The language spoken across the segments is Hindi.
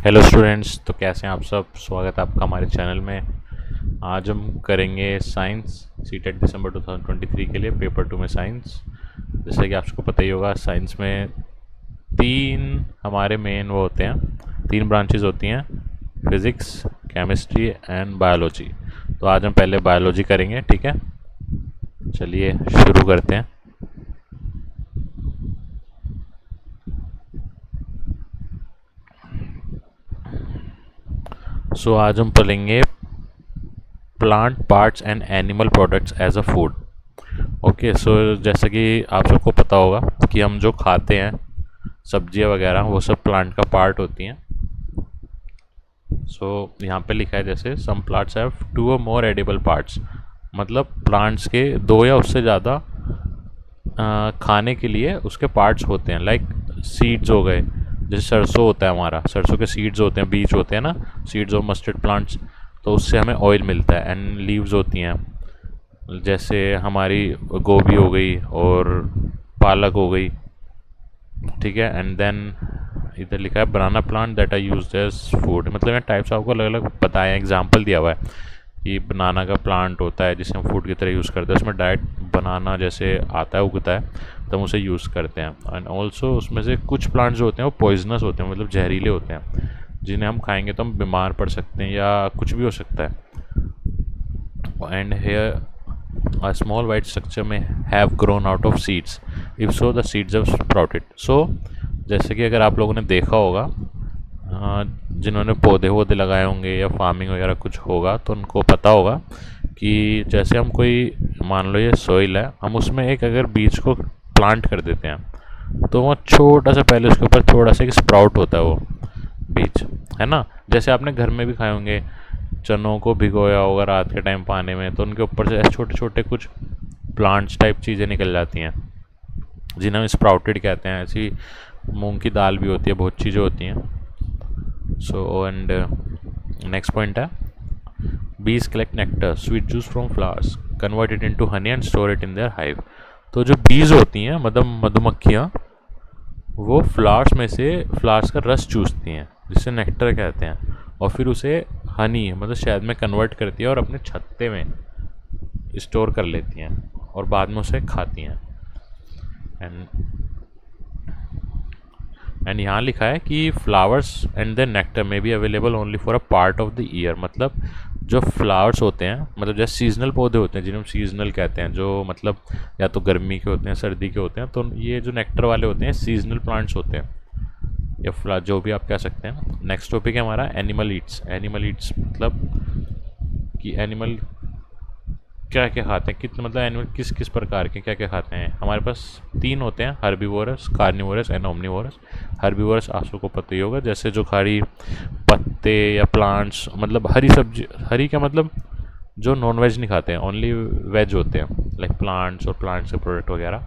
हेलो स्टूडेंट्स, तो कैसे हैं आप सब। स्वागत है आपका हमारे चैनल में। आज हम करेंगे साइंस सीटेट दिसंबर 2023 के लिए पेपर 2 में साइंस। जैसे कि आपको पता ही होगा, साइंस में तीन हमारे मेन वो होते हैं, तीन ब्रांचेस होती हैं, फिज़िक्स, केमिस्ट्री एंड बायोलॉजी। तो आज हम पहले बायोलॉजी करेंगे, ठीक है। चलिए शुरू करते हैं। आज हम पढ़ेंगे plant parts and animal products as a food. Okay, जैसे कि आप सबको पता होगा कि हम जो खाते हैं सब्जियां वगैरह, वो सब प्लांट का पार्ट होती हैं। यहाँ पे लिखा है जैसे सम प्लांट्स हैव 2 और मोर एडिबल पार्ट्स। मतलब प्लांट्स के 2 या उससे ज़्यादा खाने के लिए उसके पार्ट्स होते हैं। लाइक सीड्स हो गए, जैसे सरसों होता है हमारा, सरसों के सीड्स होते हैं, बीज होते हैं ना, सीड्स ऑफ मस्टर्ड प्लांट्स। तो उससे हमें ऑयल मिलता है। एंड लीव्स होती हैं, जैसे हमारी गोभी हो गई और पालक हो गई, ठीक है। एंड देन इधर लिखा है banana plant that are used as food. मतलब यहाँ टाइप्स आपको अलग अलग बताए हैं, एग्जांपल दिया हुआ है कि बनाना का प्लांट होता है जिसे हम फूड की तरह यूज़ करते हैं। उसमें डायरेक्ट बनाना जैसे आता है, उगता है, तो हम उसे यूज़ करते हैं। एंड ऑल्सो उसमें से कुछ प्लांट्स जो होते हैं वो पॉइजनस होते हैं, मतलब जहरीले होते हैं, जिन्हें हम खाएंगे तो हम बीमार पड़ सकते हैं या कुछ भी हो सकता है। And here a small white structure may have grown out of seeds. If so, the seeds have sprouted. जैसे कि अगर आप लोगों ने देखा होगा, जिन्होंने पौधे वौधे लगाए होंगे या फार्मिंग वगैरह कुछ होगा, तो उनको पता होगा कि जैसे हम कोई, मान लो ये सॉइल है, हम उसमें एक अगर बीज को प्लांट कर देते हैं तो वो छोटा सा, पहले उसके ऊपर थोड़ा सा एक स्प्राउट होता है वो बीज, है ना। जैसे आपने घर में भी खाए होंगे, चनों को भिगोया होगा रात के टाइम पानी में, तो उनके ऊपर से ऐसे छोटे छोटे कुछ प्लांट्स टाइप चीज़ें निकल जाती हैं, जिन्हें हम स्प्राउटेड कहते हैं। ऐसी मूंग की दाल भी होती है, बहुत चीज़ें होती हैं। एंड नेक्स्ट पॉइंट है बीज collect nectar sweet juice from flowers, convert it into honey and store it in their hive. तो जो बीज होती हैं, मतलब मधुमक्खियाँ, वो फ्लावर्स में से फ्लावर्स का रस चूसती हैं, जिसे नेक्टर कहते हैं, और फिर उसे हनी मतलब शहद में कन्वर्ट करती है और अपने छत्ते में स्टोर कर लेती हैं और बाद में उसे खाती हैं। एंड यहाँ लिखा है कि फ्लावर्स एंड द नेक्टर में be available only for a part of the year. मतलब जो फ्लावर्स होते हैं, मतलब जैसे सीजनल पौधे होते हैं जिन्हें हम सीजनल कहते हैं, जो मतलब या तो गर्मी के होते हैं, सर्दी के होते हैं, तो ये जो नेक्टर वाले होते हैं सीजनल प्लांट्स होते हैं, या जो भी आप कह सकते हैं। नेक्स्ट टॉपिक है हमारा एनिमल ईट्स। एनिमल ईट्स मतलब कि एनिमल क्या क्या खाते हैं, कितने, मतलब एनिमल किस किस प्रकार के क्या क्या खाते हैं। हमारे पास 3 होते हैं, herbivorous, carnivorous and omnivorous. Herbivorous आप सबको पता ही होगा, जैसे जो खाली पत्ते या प्लांट्स, मतलब हरी सब्जी, हरी का मतलब जो नॉन वेज नहीं खाते हैं, ओनली वेज होते हैं, लाइक प्लांट्स और प्लांट्स के प्रोडक्ट वगैरह।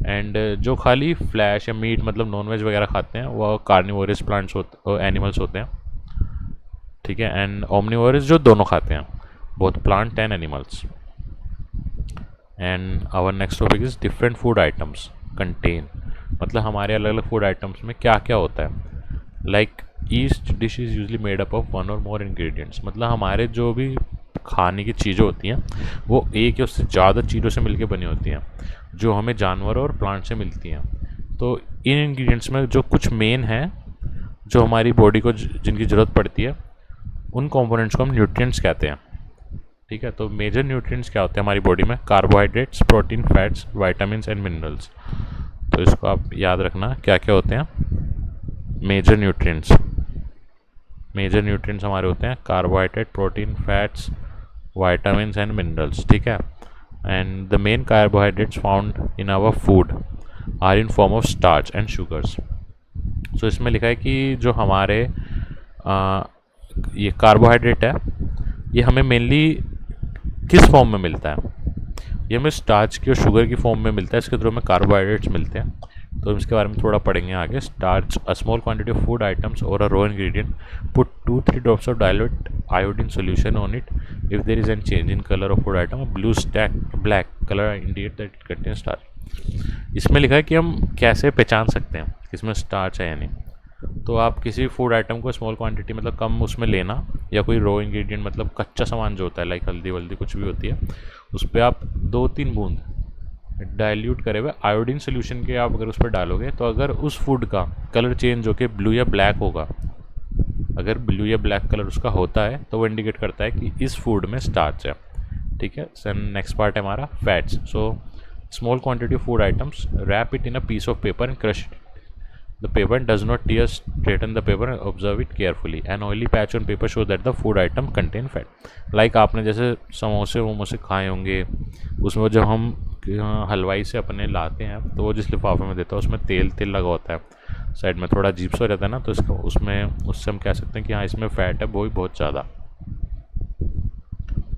एंड जो खाली फ्लैश या मीट मतलब नॉन वेज वगैरह खाते हैं, वो कार्निवोरस प्लांट्स होते, एनिमल्स होते हैं, ठीक है। एंड ओमनीवोरस जो दोनों खाते हैं, both plant and animals. And our next topic is different food items contain. मतलब हमारे अलग अलग फूड आइटम्स में क्या क्या होता है। Like each dish is usually made up of 1 और मोर इंग्रेडिएंट्स। मतलब हमारे जो भी खाने की चीज़ें होती हैं वो एक या उससे ज़्यादा चीज़ों से मिलकर बनी होती हैं, जो हमें जानवरों और प्लांट से मिलती हैं। तो इन इंग्रेडिएंट्स में जो कुछ मेन हैं, जो हमारी बॉडी को जिनकी ज़रूरत पड़ती है, उन कंपोनेंट्स को हम न्यूट्रिएंट्स कहते हैं, ठीक है। तो मेजर न्यूट्रिएंट्स क्या होते हैं हमारी बॉडी में? Carbohydrates, protein, fats, vitamins and minerals. तो इसको आप याद रखना, क्या क्या होते हैं मेजर न्यूट्रिएंट्स। मेजर न्यूट्रिएंट्स हमारे होते हैं carbohydrate, protein, fats, vitamins and minerals, ठीक है। And the main carbohydrates found in our food are in form of starch and sugars. So इसमें लिखा है कि जो हमारे ये कार्बोहाइड्रेट है, ये हमें मेनली किस फॉर्म में मिलता है? ये हमें स्टार्च की और शुगर की फॉर्म में मिलता है, इसके थ्रू हमें कार्बोहाइड्रेट्स मिलते हैं। तो इसके बारे में थोड़ा पढ़ेंगे आगे। Starch, a small quantity of food items और a raw ingredient, put 2-3 drops of dilute iodine solution on it. If there is an change in colour of food item, blue stack black colour indicate that it contain starch. इसमें लिखा है कि हम कैसे पहचान सकते हैं किसमें स्टार्च है या नहीं। तो आप किसी फूड आइटम को स्मॉल क्वांटिटी मतलब कम उसमें लेना, या कोई रॉ इंग्रेडिएंट मतलब कच्चा सामान जो होता है लाइक हल्दी वल्दी कुछ भी होती है, उस पर आप 2-3 बूंद डाइल्यूट करे हुए आयोडीन सोल्यूशन के आप अगर उस पर डालोगे, तो अगर उस फूड का कलर चेंज होकर ब्लू या ब्लैक होगा, अगर ब्लू या ब्लैक कलर उसका होता है तो वो इंडिकेट करता है कि इस फूड में स्टार्च है। ठीक है। सर नेक्स्ट पार्ट है हमारा fats. So small quantity of food items, wrap it in a piece of paper and crush the paper does not tear, straighten the paper and observe it carefully. An oily patch on paper shows that the food item contain fat. Like आपने जैसे समोसे वमोसे खाए होंगे, उसमें जब हम हलवाई से अपने लाते हैं तो वो जिस लिफाफे में देता है उसमें तेल तेल लगा होता है साइड में, थोड़ा अजीब सा रहता है ना, तो इसका उससे हम कह सकते हैं कि हाँ इसमें फ़ैट है वो भी बहुत ज़्यादा।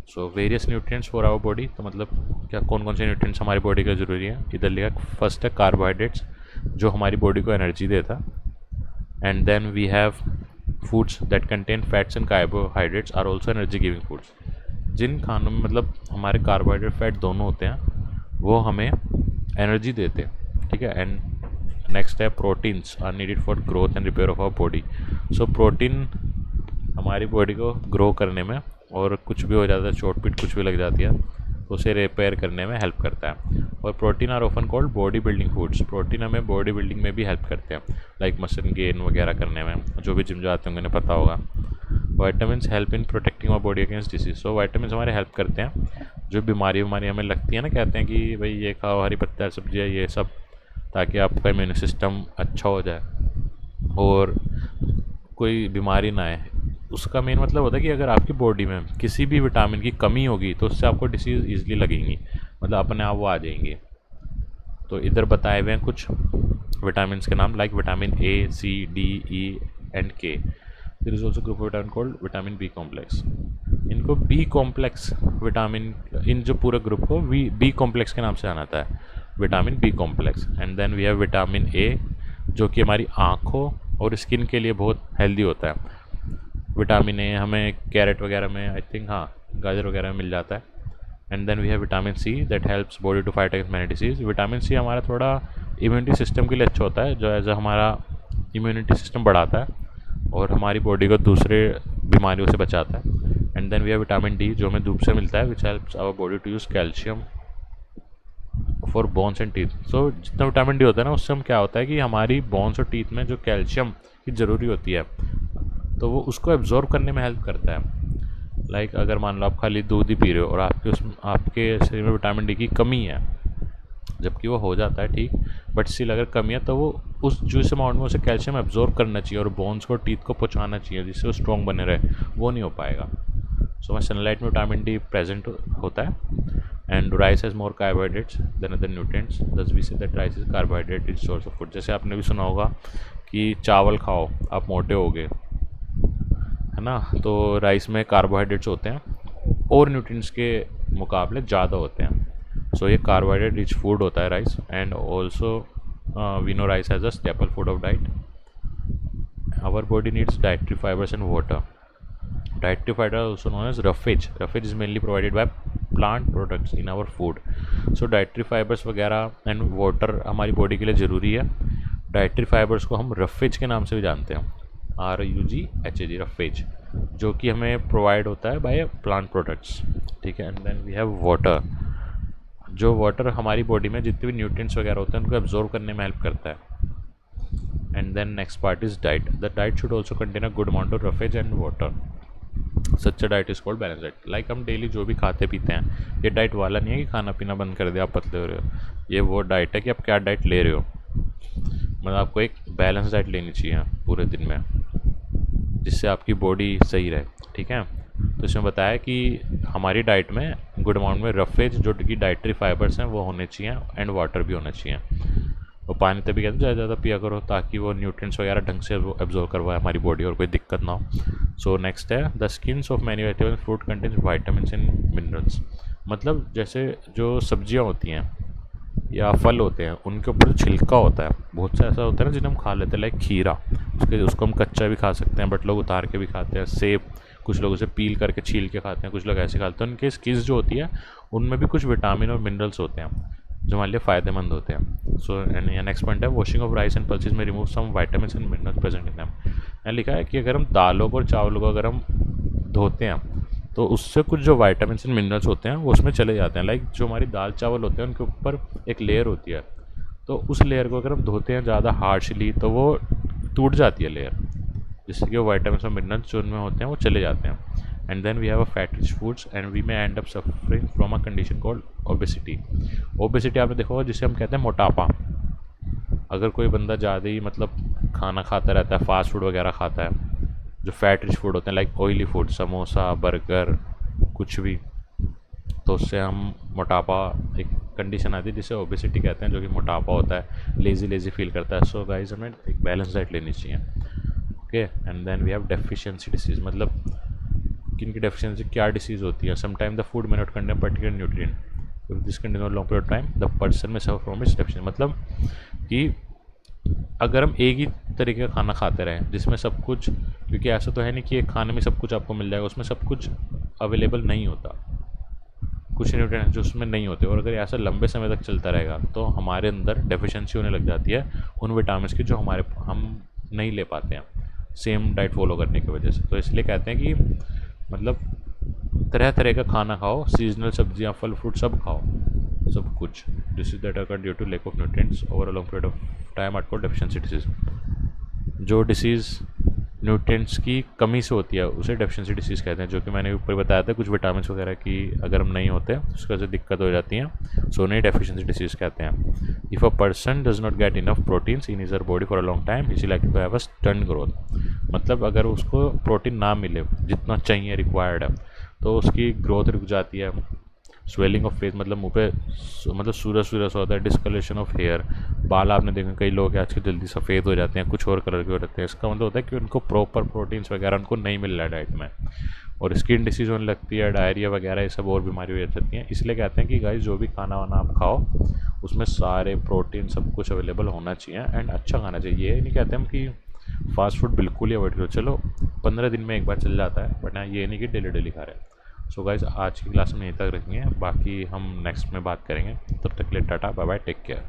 So various nutrients for our body, तो मतलब क्या कौन कौन से न्यूट्रिएंट्स हमारी बॉडी का ज़रूरी है, इधर लिखा। फर्स्ट है कार्बोहाइड्रेट्स जो हमारी बॉडी को एनर्जी देता, and then we have foods that contain fats and carbohydrates are also energy giving foods. जिन खानों में मतलब हमारे कार्बोहाइड्रेट फैट दोनों होते हैं वो हमें एनर्जी देते हैं। ठीक है। एंड नेक्स्ट है proteins are needed for growth and repair of our body. So protein हमारी बॉडी को ग्रो करने में, और कुछ भी हो जाता है चोट पीट कुछ भी लग जाती है तो उसे रिपेयर करने में हेल्प करता है। और protein are often called body building foods. Protein हमें बॉडी बिल्डिंग में भी हेल्प करते हैं, लाइक मसल गेन वगैरह करने में, जो भी जिम जाते होंगे उन्हें पता होगा। Vitamin help in protecting our body against disease. So vitamin हमारे हेल्प करते हैं, जो बीमारी हमें लगती है ना, कहते हैं कि भाई ये खाओ हरी पत्ता सब्जियाँ ये सब, ताकि आपका इम्यून सिस्टम अच्छा हो जाए और कोई बीमारी ना आए। उसका मेन मतलब होता है कि अगर आपकी बॉडी में किसी भी विटामिन की कमी होगी तो उससे आपको डिसीज़ ईजिली लगेंगी, मतलब अपने आप वो आ जाएंगी। तो इधर बताए हुए हैं कुछ विटामिन के नाम, like vitamin A, C, D, E and K. There is also group of vitamin called vitamin B complex. इनको बी कॉम्प्लेक्स विटामिन, इन जो पूरे ग्रुप को बी कॉम्प्लेक्स के नाम से जाना था, vitamin B complex. And then we have vitamin A जो कि हमारी आँखों और स्किन के लिए बहुत हेल्दी होता है। विटामिन ए हमें कैरेट वगैरह में, आई थिंक हाँ गाजर वगैरह में मिल जाता है। And then we have vitamin C that helps body to fight against many disease. Vitamin C हमारा थोड़ा इम्यूनिटी सिस्टम के लिए अच्छा होता है, जो एज हमारा इम्यूनिटी सिस्टम बढ़ाता है और हमारी बॉडी को दूसरे बीमारियों से बचाता है। And then we have vitamin D जो हमें धूप से मिलता है, which helps our body to use calcium for bones and teeth. So जितना विटामिन डी होता है ना, उससे हम क्या होता है कि हमारी बोन्स और टीथ में जो कैल्शियम की ज़रूरी होती है तो वो उसको एब्जॉर्ब करने में हेल्प करता है। लाइक अगर मान लो आप खाली दूध ही पी रहे हो और आपके शरीर में विटामिन डी की कमी है, जबकि वो हो जाता है ठीक, बट स्टिल अगर कमी है तो वो उस जिस अमाउंट में उसे कैल्शियम एब्जॉर्ब करना चाहिए और बोन्स को टीथ को पहुँचाना चाहिए जिससे वो स्ट्रॉन्ग बने रहे, वो नहीं हो पाएगा। सो सनलाइट में विटामिन डी प्रेजेंट होता है। And rice has more carbohydrates than other nutrients, thus we say that rice is carbohydrate rich source of food. जैसे आपने भी सुना होगा कि चावल खाओ आप मोटे होगे, है ना, तो राइस में कार्बोहाइड्रेट्स होते हैं और न्यूट्रिएंट्स के मुकाबले ज़्यादा होते हैं। सो ये कार्बोहाइड्रेट रिच फूड होता है rice. And also we know rice has a staple food of diet. Our body needs dietary fibers and water. Dietary fiber also known as roughage. Roughage is mainly provided by plant products in our food. So dietary fibers वगैरह एंड वाटर हमारी बॉडी के लिए ज़रूरी है। डाइटरी फाइबर्स को हम रफेज के नाम से भी जानते हैं, RUGHAG रफेज, जो कि हमें प्रोवाइड होता है बाय प्लांट प्रोडक्ट्स। ठीक है। And then we have water, जो वाटर हमारी बॉडी में जितने भी न्यूट्रिएंट्स वगैरह होते हैं उनको एब्जॉर्ब करने में हेल्प करता है। And then next part is diet. The diet should also contain a good amount of roughage and water. Such a diet is called balance diet. Like हम डेली जो भी खाते पीते हैं, ये डाइट वाला नहीं है कि खाना पीना बंद कर दिया आप पतले हो रहे हो, ये वो डाइट है कि आप क्या डाइट ले रहे हो। मतलब आपको एक बैलेंस डाइट लेनी चाहिए पूरे दिन में जिससे आपकी बॉडी सही रहे। ठीक है। तो इसमें बताया कि हमारी डाइट में गुड अमाउंट में रफेज जो कि डाइटरी फाइबर्स हैं वो होने चाहिए एंड वाटर भी होना चाहिए। और पानी तभी कहते हैं ज़्यादा पिया करो ताकि वो न्यूट्रिएंट्स वगैरह ढंग से एब्जॉर्ब करवाए हमारी बॉडी और कोई दिक्कत ना हो। सो नेक्स्ट है the skins of many vegetable fruit contains vitamin and minerals. मतलब जैसे जो सब्जियां होती हैं या फल होते हैं उनके ऊपर जो छिलका होता है, बहुत सा ऐसा होता है ना जिन्हें हम खा लेते हैं, लाइक खीरा, उसको हम कच्चा भी खा सकते हैं बट लोग उतार के भी खाते हैं। सेब कुछ लोग उसे पील करके छील के खाते हैं, कुछ लोग ऐसे खाते हैं। उनके स्किन्स जो होती है उनमें भी कुछ विटामिन और मिनरल्स होते हैं जो हमारे लिए फ़ायदेमंद होते हैं। सो एंड नेक्स्ट पॉइंट है washing of rice and pulses may remove some vitamin and minerals present in them. यहाँ लिखा है कि अगर हम दालों को और चावलों को अगर हम धोते हैं तो उससे कुछ जो वाइटामिन एंड मिनरल्स होते हैं वो उसमें चले जाते हैं। लाइक जो हमारी दाल चावल होते हैं उनके ऊपर एक लेयर होती है, तो उस लेयर को अगर हम धोते हैं ज़्यादा हार्शली तो वो टूट जाती है लेयर, जिससे कि वो वाइटामिन और मिनरल्स जो उनमें होते हैं वो चले जाते हैं। And then we have a fat rich foods and we may end up suffering from a condition called obesity. Obesity आपने देखा होगा जिसे हम कहते हैं मोटापा। अगर कोई बंदा ज़्यादा ही मतलब खाना खाता रहता है, फास्ट फूड वगैरह खाता है, जो फैट रिच फूड होते हैं like oily food, samosa, burger, कुछ भी, तो उससे हम मोटापा, एक कंडीशन आती है जिसे ओबेसिटी कहते हैं, जो कि मोटापा होता है, लेज़ी लेज़ी फील करता है। सो गाइस हमें एक बैलेंस डाइट लेनी चाहिए। Okay, and then we have deficiency disease, मतलब किन की डेफिशिएंसी, क्या डिसीज़ होती है। Sometime the food may not contain particular nutrient, if this continue long period time the person may suffer from its deficiency. मतलब कि अगर हम एक ही तरीके का खाना खाते रहें जिसमें सब कुछ, क्योंकि ऐसा तो है नहीं कि एक खाने में सब कुछ आपको मिल जाएगा, उसमें सब कुछ अवेलेबल नहीं होता, कुछ न्यूट्रिएंट्स जो उसमें नहीं होते, और अगर ऐसा लंबे समय तक चलता रहेगा तो हमारे अंदर डेफिशिएंसी होने लग जाती है उन विटामिन की जो हम नहीं ले पाते हैं सेम डाइट फॉलो करने की वजह से। तो इसलिए कहते हैं कि मतलब तरह तरह का खाना खाओ, सीजनल सब्जियां, फल फ्रूट सब खाओ, सब कुछ। This is that occur due to lack of nutrients over a long period of time are called deficiency disease. जो डिसीज़ न्यूट्रिएंट्स की कमी से होती है उसे डेफिशिएंसी डिसीज़ कहते हैं, जो कि मैंने ऊपर बताया था, कुछ विटामिन वगैरह की अगर हम नहीं होते उसकी वजह से दिक्कत हो जाती हैं, सो उन्हें डेफिशिएंसी डिसीज़ कहते हैं। If a person does not get enough proteins in his her body for a long time is like to have a stunt growth. मतलब अगर उसको प्रोटीन ना मिले जितना चाहिए, रिक्वायर्ड है, तो उसकी ग्रोथ रुक जाती है। स्वेलिंग ऑफ फेस, मतलब मुंह पे मतलब सूरज सूरज होता है। डिस्कलरेशन ऑफ हेयर, बाल आपने देखा कई लोग आजकल जल्दी सफ़ेद हो जाते हैं, कुछ और कलर के हो जाते हैं, इसका मतलब होता है कि उनको प्रॉपर प्रोटीन्स वगैरह उनको नहीं मिल रहा है डाइट में, और स्किन डिसीज़ होने लगती है, डायरिया वगैरह, ये सब और बीमारी हो जाती हैं। इसलिए कहते हैं कि गाइस जो भी खाना वाना आप खाओ उसमें सारे प्रोटीन सब कुछ अवेलेबल होना चाहिए एंड अच्छा खाना चाहिए। ये नहीं कहते हम कि फास्ट फूड बिल्कुल ही अवॉइड करो, चलो 15 दिन में एक बार चल जाता है, बट हाँ ये नहीं कि डेली डेली खा रहे हैं। सो गाइज आज की क्लास में यहीं तक रखेंगे, बाकी हम नेक्स्ट में बात करेंगे। तब तक के लिए tata bye bye, take care.